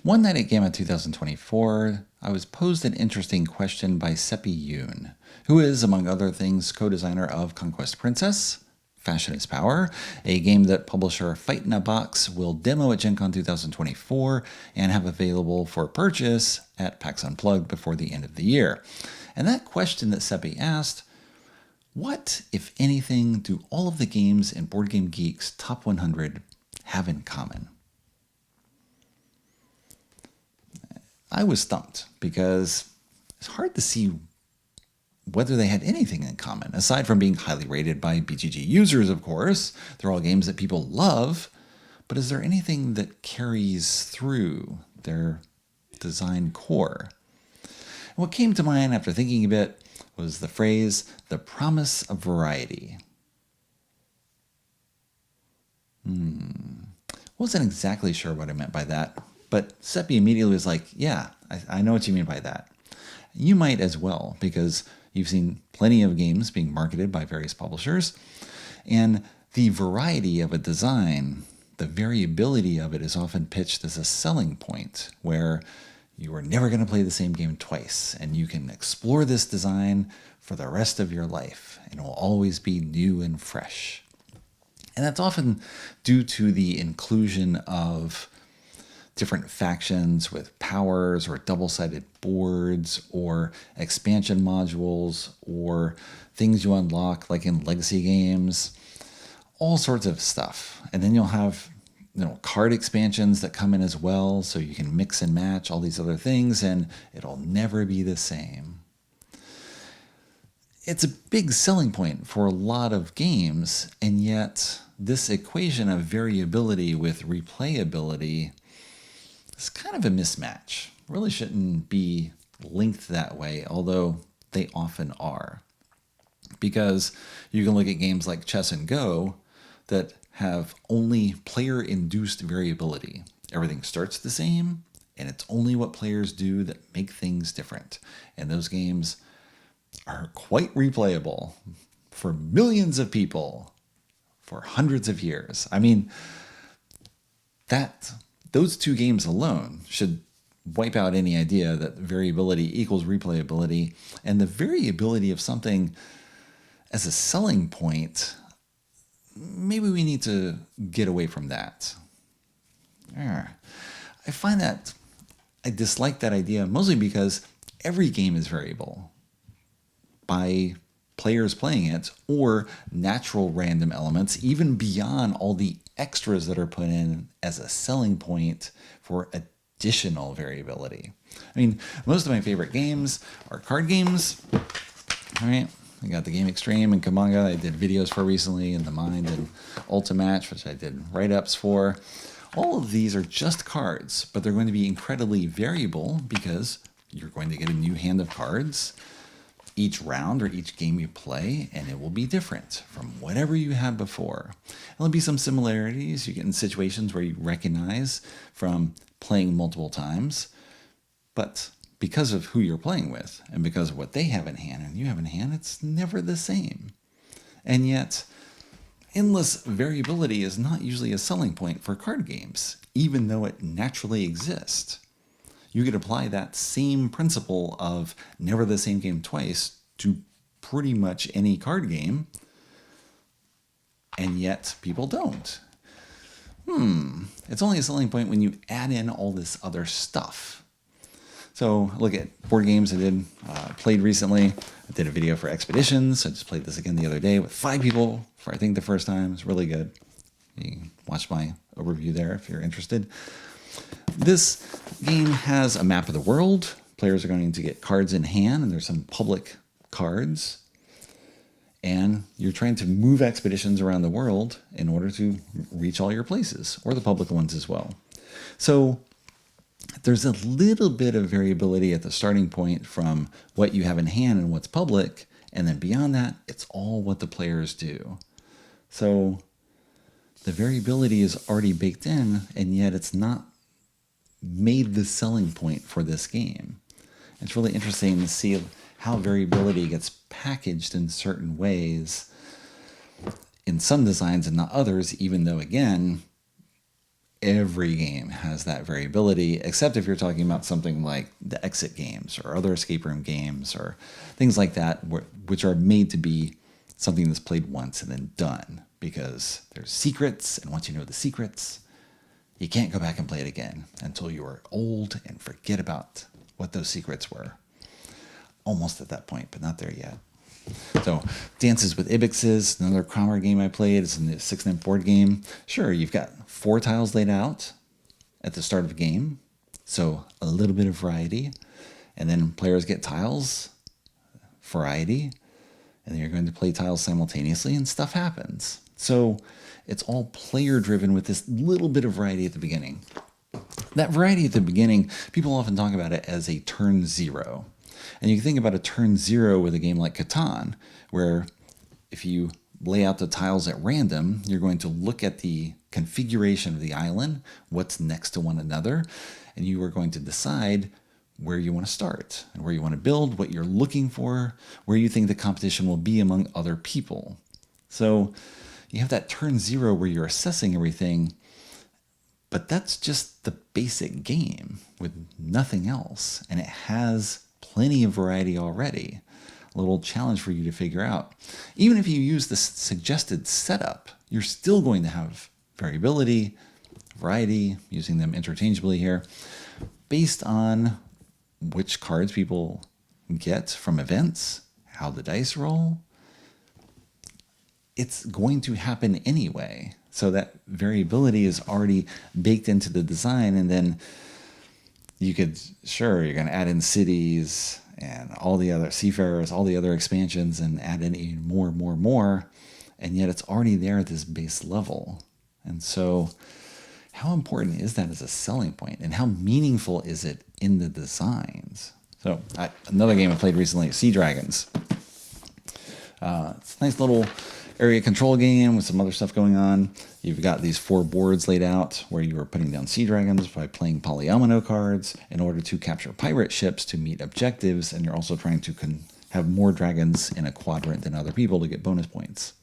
One night at GAMA 2024, I was posed an interesting question by Seppi Yoon, who is, among other things, co-designer of Conquest Princess, Fashion is Power, a game that publisher Fight in a Box will demo at Gen Con 2024 and have available for purchase at PAX Unplugged before the end of the year. And that question that Seppi asked, what, if anything, do all of the games in Board Game Geek's Top 100 have in common? I was stumped because it's hard to see whether they had anything in common, aside from being highly rated by BGG users, of course. They're all games that people love, but is there anything that carries through their design core? And what came to mind after thinking a bit was the phrase, the promise of variety. Wasn't exactly sure what I meant by that, but Seppi immediately was like, yeah, I know what you mean by that. You might as well, because you've seen plenty of games being marketed by various publishers, and the variety of a design, the variability of it is often pitched as a selling point, where you are never going to play the same game twice, and you can explore this design for the rest of your life, and it will always be new and fresh. And that's often due to the inclusion of different factions with powers or double-sided boards or expansion modules or things you unlock like in legacy games, all sorts of stuff. And then you'll have card expansions that come in as well, so you can mix and match all these other things and it'll never be the same. It's a big selling point for a lot of games, and yet this equation of variability with replayability is kind of a mismatch. Really shouldn't be linked that way, although they often are. Because you can look at games like Chess and Go that have only player-induced variability. Everything starts the same, and it's only what players do that make things different. And those games are quite replayable for millions of people for hundreds of years. I mean, those two games alone should wipe out any idea that variability equals replayability, and the variability of something as a selling point, maybe we need to get away from that. I find that I dislike that idea mostly because every game is variable by players playing it or natural random elements, even beyond all the extras that are put in as a selling point for additional variability. I mean, most of my favorite games are card games. All right, I got the Game Extreme and Kamanga I did videos for recently, and the Mind and Ultimatch, which I did write-ups for. All of these are just cards, but they're going to be incredibly variable because you're going to get a new hand of cards each round or each game you play, and it will be different from whatever you had before. There'll be some similarities you get in situations where you recognize from playing multiple times, but because of who you're playing with and because of what they have in hand and you have in hand, it's never the same. And yet, endless variability is not usually a selling point for card games, even though it naturally exists. You could apply that same principle of never the same game twice to pretty much any card game, and yet people don't. It's only a selling point when you add in all this other stuff. So look at board games I played recently. I did a video for Expeditions. I just played this again the other day with 5 people for I think the first time. It's really good. You can watch my overview there if you're interested. This game has a map of the world. Players are going to get cards in hand, and there's some public cards. And you're trying to move expeditions around the world in order to reach all your places, or the public ones as well. So there's a little bit of variability at the starting point from what you have in hand and what's public, and then beyond that, it's all what the players do. So the variability is already baked in, and yet it's not made the selling point for this game. It's really interesting to see how variability gets packaged in certain ways in some designs and not others, even though, again, every game has that variability, except if you're talking about something like the exit games or other escape room games or things like that, which are made to be something that's played once and then done, because there's secrets, and once you know the secrets, you can't go back and play it again until you are old and forget about what those secrets were. Almost at that point, but not there yet. So Dances with Ibixes, another Cromer game I played. It's a 6 board game. Sure, you've got 4 tiles laid out at the start of a game, so a little bit of variety. And then players get tiles, variety, and then you're going to play tiles simultaneously and stuff happens. So it's all player driven with this little bit of variety at the beginning. That variety at the beginning, people often talk about it as a turn 0. And you can think about a turn 0 with a game like Catan, where if you lay out the tiles at random, you're going to look at the configuration of the island, what's next to one another, and you are going to decide where you want to start and where you want to build, what you're looking for, where you think the competition will be among other people. So you have that turn 0 where you're assessing everything, but that's just the basic game with nothing else, and it has plenty of variety already. A little challenge for you to figure out. Even if you use the suggested setup, you're still going to have variability, variety, using them interchangeably here, based on which cards people get from events, how the dice roll. It's going to happen anyway. So that variability is already baked into the design, and then you could, sure, you're going to add in cities and all the other seafarers, all the other expansions, and add in even more, and yet it's already there at this base level. And so how important is that as a selling point, and how meaningful is it in the designs? So another game I played recently, Sea Dragons. It's a nice little area control game with some other stuff going on. You've got these 4 boards laid out where you are putting down sea dragons by playing polyomino cards in order to capture pirate ships to meet objectives, and you're also trying to have more dragons in a quadrant than other people to get bonus points.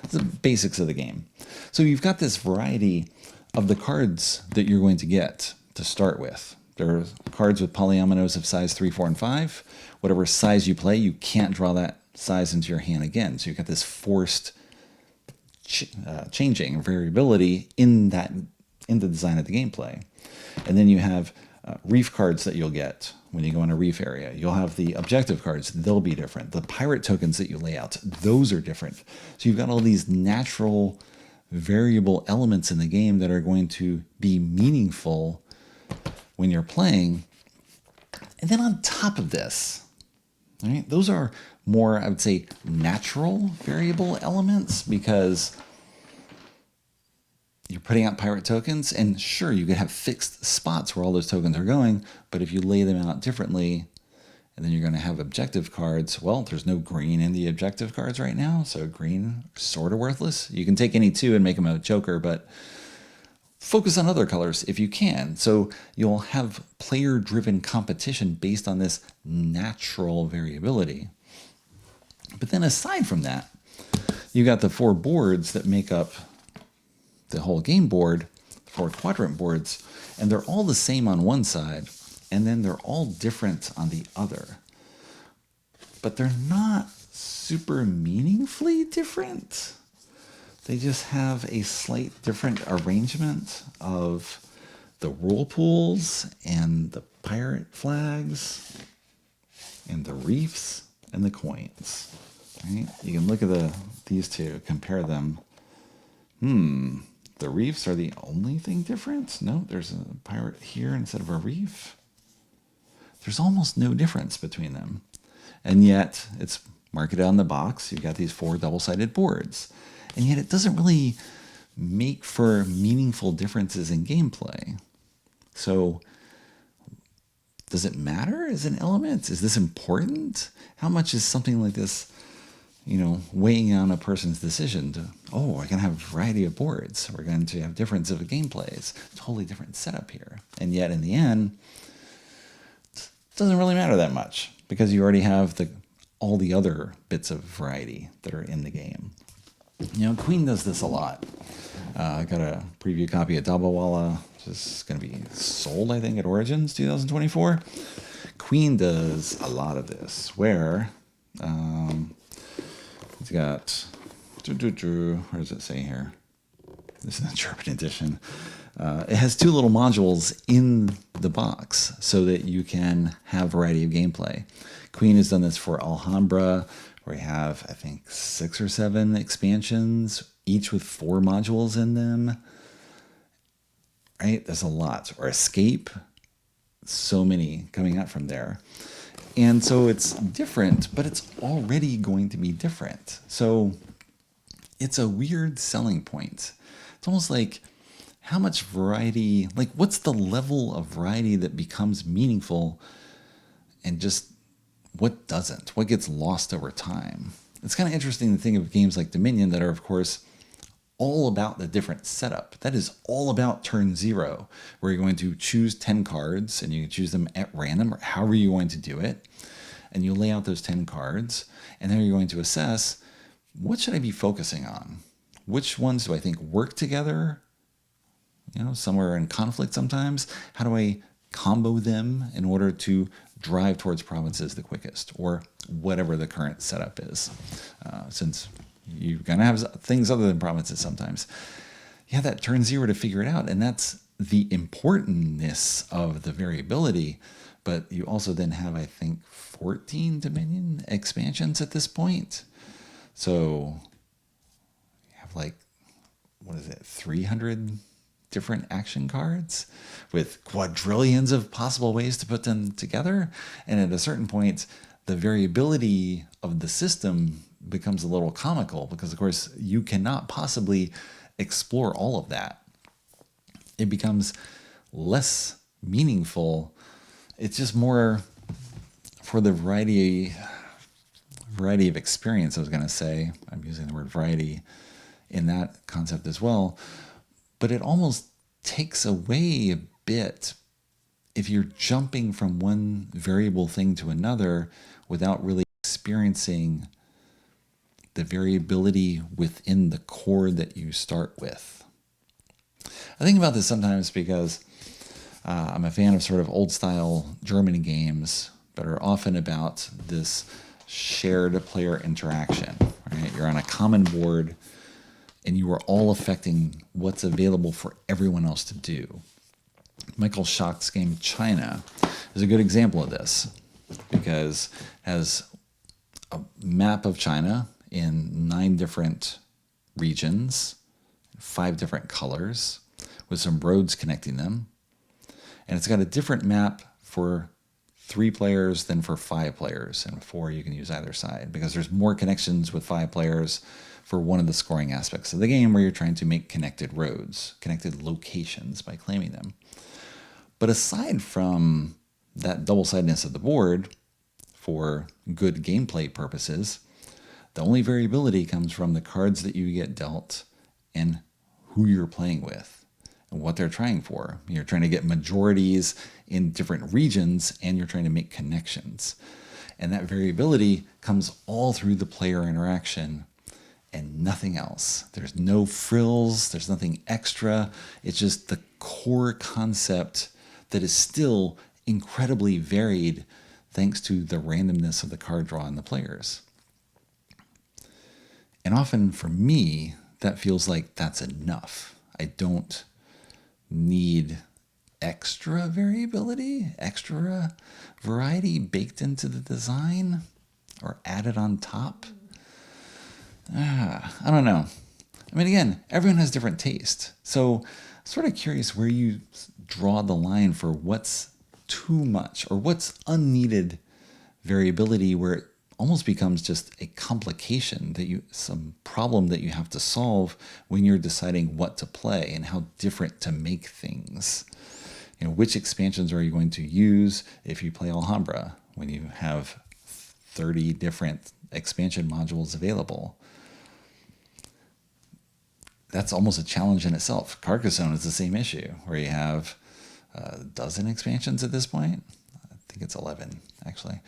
That's the basics of the game. So you've got this variety of the cards that you're going to get to start with. There are cards with polyominoes of size 3, 4, and 5. Whatever size you play, you can't draw that size into your hand again. So you've got this forced changing variability in the design of the gameplay. And then you have reef cards that you'll get when you go in a reef area. You'll have the objective cards. They'll be different. The pirate tokens that you lay out, those are different. So you've got all these natural variable elements in the game that are going to be meaningful when you're playing. And then on top of this, right, those are more, I would say, natural variable elements, because you're putting out pirate tokens, and sure, you could have fixed spots where all those tokens are going, but if you lay them out differently, and then you're going to have objective cards, well, there's no green in the objective cards right now, so green sort of worthless. You can take any 2 and make them a joker, but focus on other colors if you can. So you'll have player-driven competition based on this natural variability. But then aside from that, you got the 4 boards that make up the whole game board, 4 quadrant boards, and they're all the same on one side, and then they're all different on the other. But they're not super meaningfully different. They just have a slight different arrangement of the rule pools and the pirate flags and the reefs and the coins. Right? You can look at these 2, compare them. The reefs are the only thing different? No, there's a pirate here instead of a reef. There's almost no difference between them. And yet it's marketed on the box. You've got these 4 double-sided boards. And yet it doesn't really make for meaningful differences in gameplay. So does it matter as an element? Is this important? How much is something like this, weighing on a person's decision to, we're going to have a variety of boards. We're going to have difference of gameplays. Totally different setup here. And yet in the end, it doesn't really matter that much because you already have all the other bits of variety that are in the game. Queen does this a lot. I got a preview copy of Dabbawala. This is going to be sold, I think, at Origins 2024. Queen does a lot of this, where it's got, where does it say here? This is the German edition. It has two little modules in the box so that you can have variety of gameplay. Queen has done this for Alhambra, where we have, I think, 6 or 7 expansions, each with 4 modules in them. Right? There's a lot. Or Escape, so many coming out from there. And so it's different, but it's already going to be different. So it's a weird selling point. It's almost like, how much variety, like what's the level of variety that becomes meaningful, and just what doesn't? What gets lost over time? It's kind of interesting to think of games like Dominion that are, of course, all about the different setup. That is all about turn 0, where you're going to choose 10 cards, and you can choose them at random, or however you're going to do it. And you lay out those 10 cards, and then you're going to assess, what should I be focusing on? Which ones do I think work together? You know, some are in conflict sometimes. How do I combo them in order to drive towards provinces the quickest, or whatever the current setup is? Since you're going to have things other than provinces sometimes. You have that turn 0 to figure it out, and that's the importantness of the variability. But you also then have, I think, 14 Dominion expansions at this point. So you have like, what is it, 300 different action cards with quadrillions of possible ways to put them together. And at a certain point, the variability of the system becomes a little comical, because of course you cannot possibly explore all of that. It becomes less meaningful. It's just more for the variety of experience. I was going to say, I'm using the word variety in that concept as well, but it almost takes away a bit if you're jumping from one variable thing to another without really experiencing the variability within the core that you start with. I think about this sometimes because I'm a fan of sort of old style German games that are often about this shared player interaction, right? You're on a common board and you are all affecting what's available for everyone else to do. Michael Schacht's game China is a good example of this, because it has a map of China in 9 different regions, 5 different colors, with some roads connecting them. And it's got a different map for 3 players than for 5 players, and 4 you can use either side, because there's more connections with 5 players for one of the scoring aspects of the game, where you're trying to make connected roads, connected locations by claiming them. But aside from that double-sidedness of the board, for good gameplay purposes, the only variability comes from the cards that you get dealt and who you're playing with and what they're trying for. You're trying to get majorities in different regions, and you're trying to make connections. And that variability comes all through the player interaction and nothing else. There's no frills, there's nothing extra. It's just the core concept that is still incredibly varied thanks to the randomness of the card draw and the players. And often for me, that feels like that's enough. I don't need extra variability, extra variety baked into the design or added on top. I don't know. I mean, again, everyone has different taste. So I'm sort of curious where you draw the line for what's too much or what's unneeded variability, where it almost becomes just a complication, some problem that you have to solve when you're deciding what to play and how different to make things. You know, which expansions are you going to use if you play Alhambra when you have 30 different expansion modules available? That's almost a challenge in itself. Carcassonne is the same issue, where you have a dozen expansions at this point. I think it's 11, actually.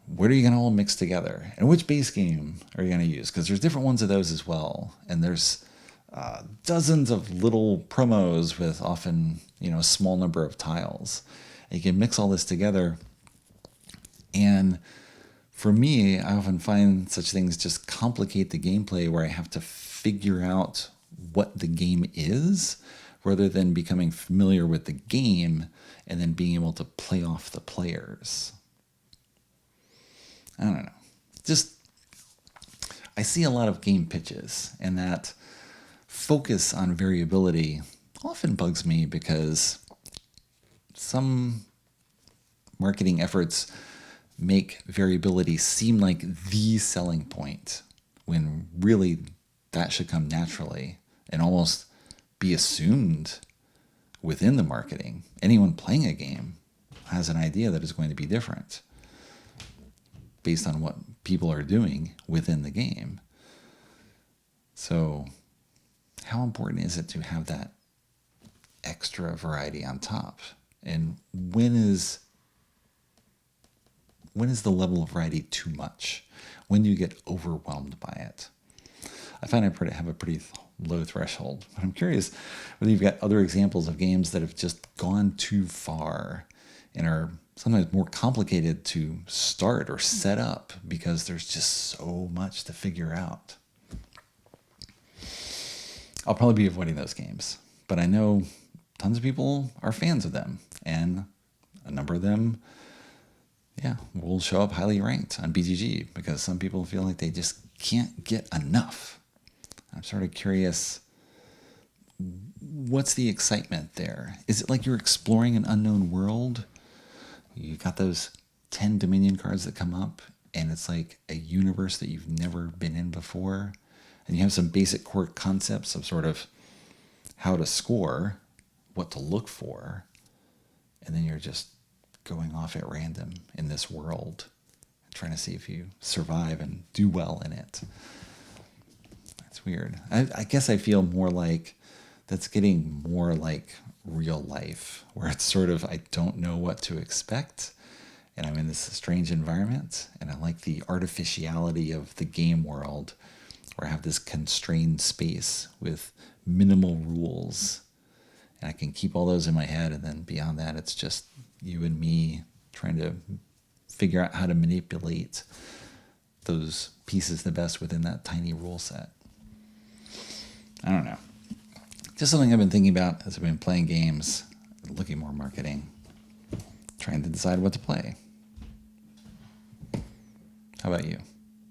What are you going to all mix together? And which base game are you going to use? Because there's different ones of those as well. And there's dozens of little promos with often, a small number of tiles. And you can mix all this together. And for me, I often find such things just complicate the gameplay where I have to figure out what the game is rather than becoming familiar with the game and then being able to play off the players. I don't know. I see a lot of game pitches, and that focus on variability often bugs me because some marketing efforts make variability seem like the selling point when really that should come naturally and almost be assumed within the marketing. Anyone playing a game has an idea that is going to be different based on what people are doing within the game. So how important is it to have that extra variety on top? And when is the level of variety too much? When do you get overwhelmed by it? I find I have a pretty low threshold, but I'm curious whether you've got other examples of games that have just gone too far and are sometimes more complicated to start or set up because there's just so much to figure out. I'll probably be avoiding those games, but I know tons of people are fans of them, and a number of them, will show up highly ranked on BGG because some people feel like they just can't get enough. I'm sort of curious, what's the excitement there? Is it like you're exploring an unknown world? You've got those 10 Dominion cards that come up, and it's like a universe that you've never been in before. And you have some basic core concepts of sort of how to score, what to look for, and then you're just going off at random in this world, trying to see if you survive and do well in it. That's weird. I guess I feel more like that's getting more like real life, where it's sort of, I don't know what to expect, and I'm in this strange environment, and I like the artificiality of the game world, where I have this constrained space with minimal rules, and I can keep all those in my head, and then beyond that, it's just you and me trying to figure out how to manipulate those pieces the best within that tiny rule set. I don't know. Just something I've been thinking about as I've been playing games, looking more marketing, trying to decide what to play. How about you?